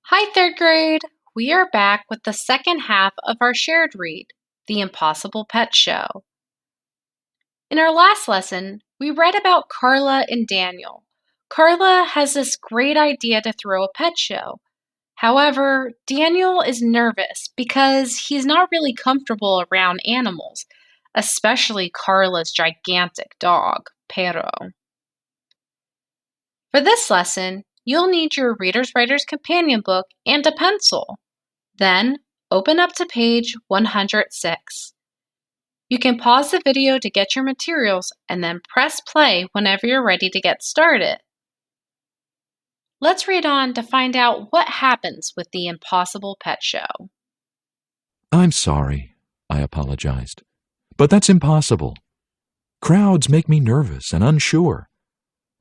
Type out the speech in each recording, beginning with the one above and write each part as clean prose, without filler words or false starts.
Hi, third grade! We are back with the second half of our shared read, The Impossible Pet Show. In our last lesson, we read about Carla and Daniel. Carla has this great idea to throw a pet show. However, Daniel is nervous because he's not really comfortable around animals, especially Carla's gigantic dog, Pero. For this lesson, you'll need your Reader's Writer's Companion book and a pencil. Then, open up to page 106. You can pause the video to get your materials and then press play whenever you're ready to get started. Let's read on to find out what happens with the Impossible Pet Show. I'm sorry, I apologized. But that's impossible. Crowds make me nervous and unsure.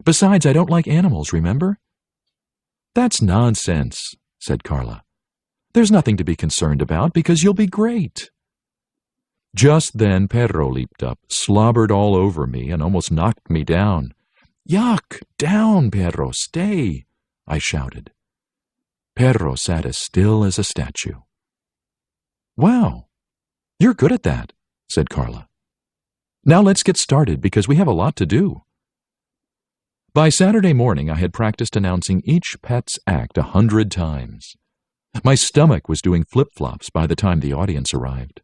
Besides, I don't like animals, remember? That's nonsense, said Carla. There's nothing to be concerned about because you'll be great. Just then Perro leaped up, slobbered all over me, and almost knocked me down. Yuck! Down, Perro, stay! I shouted. Perro sat as still as a statue. Wow, you're good at that, said Carla. Now let's get started because we have a lot to do. By Saturday morning, I had practiced announcing each pet's act 100 times. My stomach was doing flip-flops by the time the audience arrived.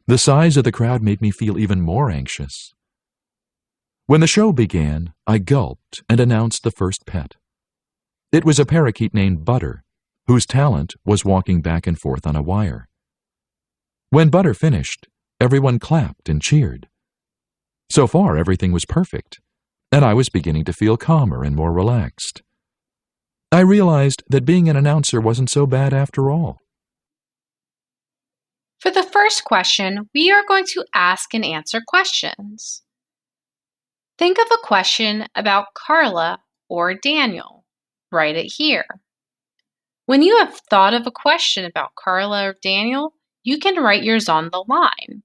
The size of the crowd made me feel even more anxious. When the show began, I gulped and announced the first pet. It was a parakeet named Butter, whose talent was walking back and forth on a wire. When Butter finished, everyone clapped and cheered. So far, everything was perfect, and I was beginning to feel calmer and more relaxed. I realized that being an announcer wasn't so bad after all. For the first question, we are going to ask and answer questions. Think of a question about Carla or Daniel. Write it here. When you have thought of a question about Carla or Daniel, you can write yours on the line.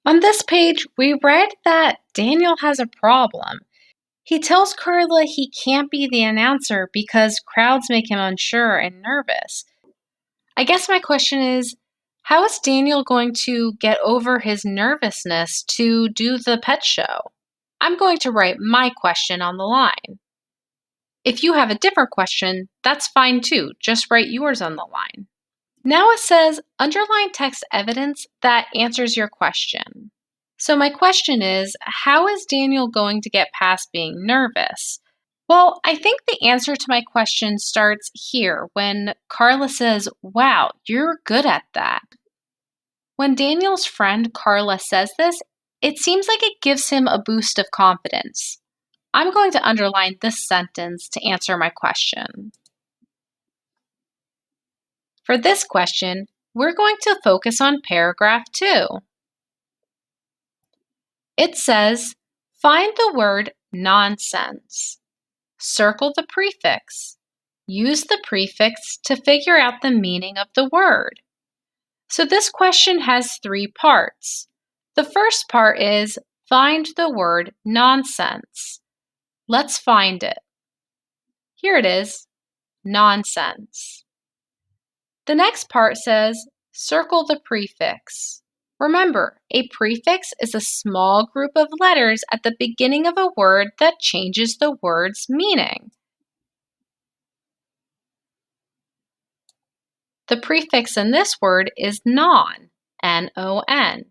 On this page, we read that Daniel has a problem. He tells Carla he can't be the announcer because crowds make him unsure and nervous. I guess my question is, how is Daniel going to get over his nervousness to do the pet show? I'm going to write my question on the line. If you have a different question, that's fine too. Just write yours on the line. Now it says underline text evidence that answers your question. So my question is, how is Daniel going to get past being nervous? Well, I think the answer to my question starts here when Carla says, "Wow, you're good at that." When Daniel's friend Carla says this, it seems like it gives him a boost of confidence. I'm going to underline this sentence to answer my question. For this question, we're going to focus on paragraph 2. It says, find the word nonsense. Circle the prefix. Use the prefix to figure out the meaning of the word. So this question has 3 parts. The first part is find the word nonsense. Let's find it. Here it is, nonsense. The next part says circle the prefix. Remember, a prefix is a small group of letters at the beginning of a word that changes the word's meaning. The prefix in this word is non, N-O-N.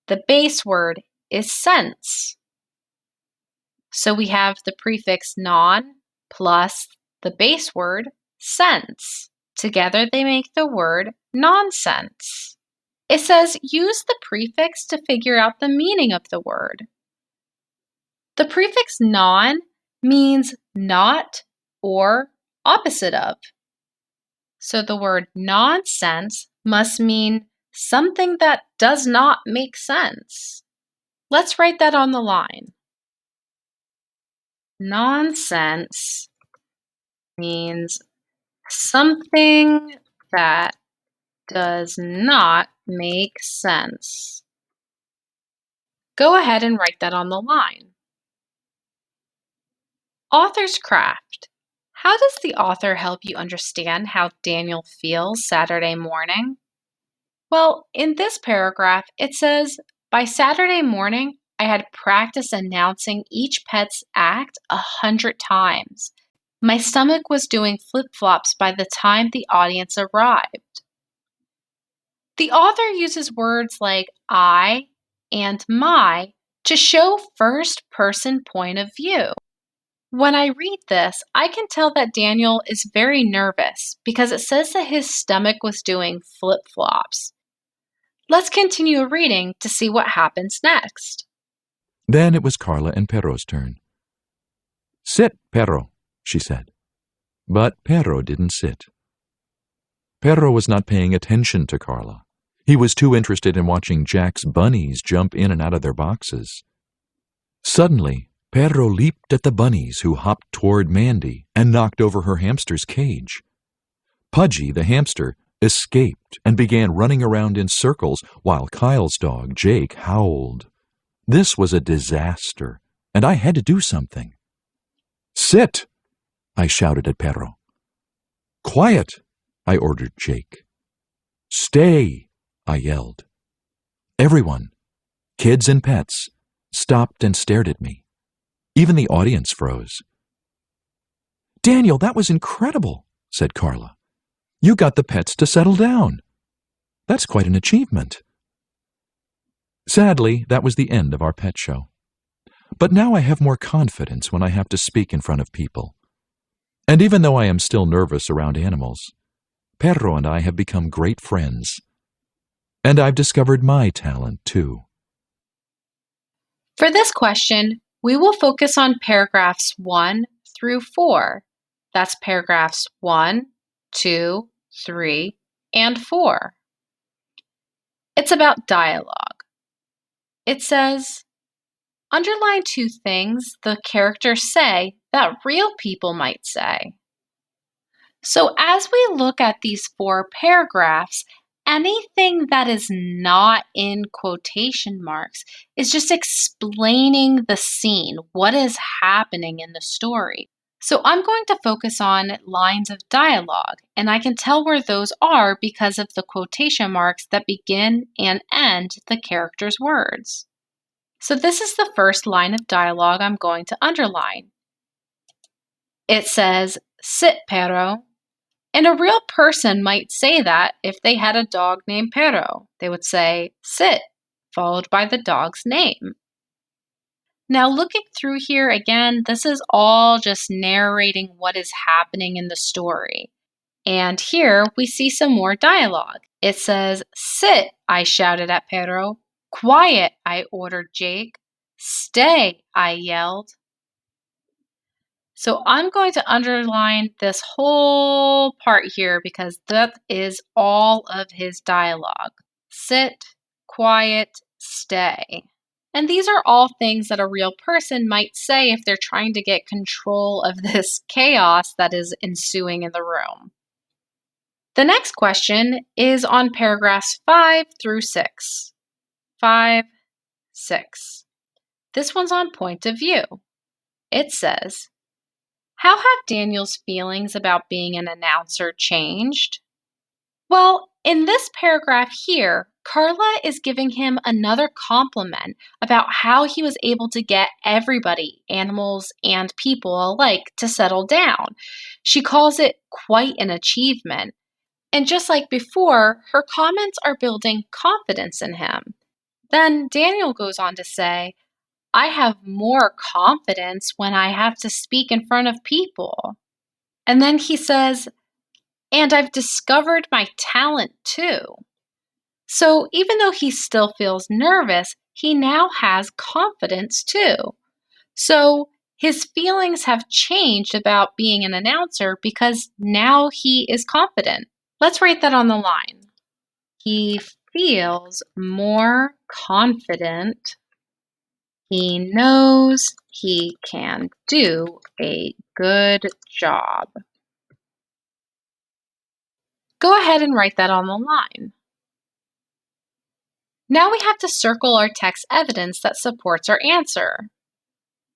The base word is sense. So we have the prefix non plus the base word sense. Together they make the word nonsense. It says use the prefix to figure out the meaning of the word. The prefix non means not or opposite of. So the word nonsense must mean something that does not make sense. Let's write that on the line. Nonsense means something that does not make sense. Go ahead and write that on the line. Author's craft. How does the author help you understand how Daniel feels Saturday morning? Well, in this paragraph, it says, by Saturday morning, I had practiced announcing each pet's act 100 times. My stomach was doing flip-flops by the time the audience arrived. The author uses words like I and my to show first-person point of view. When I read this, I can tell that Daniel is very nervous because it says that his stomach was doing flip-flops. Let's continue reading to see what happens next. Then it was Carla and Perro's turn. Sit, Perro, she said. But Perro didn't sit. Perro was not paying attention to Carla. He was too interested in watching Jack's bunnies jump in and out of their boxes. Suddenly, Perro leaped at the bunnies who hopped toward Mandy and knocked over her hamster's cage. Pudgy, the hamster, escaped and began running around in circles while Kyle's dog, Jake, howled. This was a disaster, and I had to do something. Sit, I shouted at Perro. Quiet, I ordered Jake. Stay, I yelled. Everyone, kids and pets, stopped and stared at me. Even the audience froze. Daniel, that was incredible, said Carla. You got the pets to settle down. That's quite an achievement. Sadly, that was the end of our pet show. But now I have more confidence when I have to speak in front of people. And even though I am still nervous around animals, Perro and I have become great friends. And I've discovered my talent, too. For this question, we will focus on paragraphs 1 through 4. That's paragraphs 1, 2, 3, and 4. It's about dialogue. It says, underline 2 things the characters say that real people might say. So as we look at these 4 paragraphs, anything that is not in quotation marks is just explaining the scene, what is happening in the story. So I'm going to focus on lines of dialogue, and I can tell where those are because of the quotation marks that begin and end the character's words. So this is the first line of dialogue I'm going to underline. It says, sit, Perro. And a real person might say that if they had a dog named Perro. They would say, sit, followed by the dog's name. Now looking through here again, this is all just narrating what is happening in the story. And here we see some more dialogue. It says, sit, I shouted at Perro. Quiet, I ordered Jake. Stay, I yelled. So I'm going to underline this whole part here because that is all of his dialogue. Sit, quiet, stay. And these are all things that a real person might say if they're trying to get control of this chaos that is ensuing in the room. The next question is on paragraphs 5 through 6. 5, 6. This one's on point of view. It says, how have Daniel's feelings about being an announcer changed? Well, in this paragraph here, Carla is giving him another compliment about how he was able to get everybody, animals and people alike, to settle down. She calls it quite an achievement. And just like before, her comments are building confidence in him. Then Daniel goes on to say, I have more confidence when I have to speak in front of people. And then he says, and I've discovered my talent too. So even though he still feels nervous, he now has confidence too. So his feelings have changed about being an announcer because now he is confident. Let's write that on the line. He feels more confident. He knows he can do a good job. Go ahead and write that on the line. Now we have to circle our text evidence that supports our answer.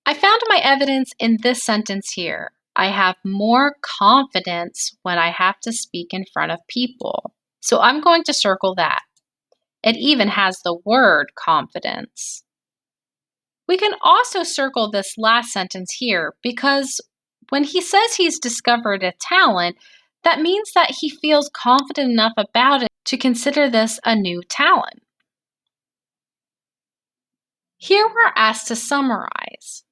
I found my evidence in this sentence here. I have more confidence when I have to speak in front of people. So I'm going to circle that. It even has the word confidence. We can also circle this last sentence here because when he says he's discovered a talent, that means that he feels confident enough about it to consider this a new talent. Here we're asked to summarize.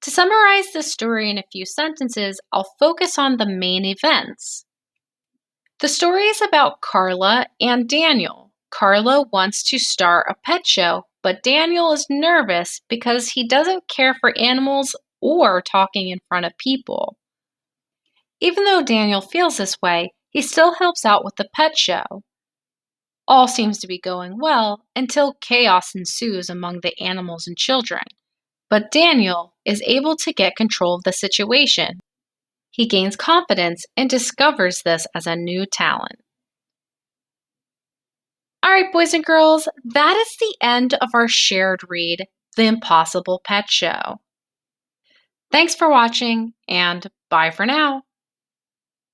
To summarize this story in a few sentences, I'll focus on the main events. The story is about Carla and Daniel. Carla wants to start a pet show, but Daniel is nervous because he doesn't care for animals or talking in front of people. Even though Daniel feels this way, he still helps out with the pet show. All seems to be going well until chaos ensues among the animals and children. But Daniel is able to get control of the situation. He gains confidence and discovers this as a new talent. All right, boys and girls, that is the end of our shared read, The Impossible Pet Show. Thanks for watching, and bye for now.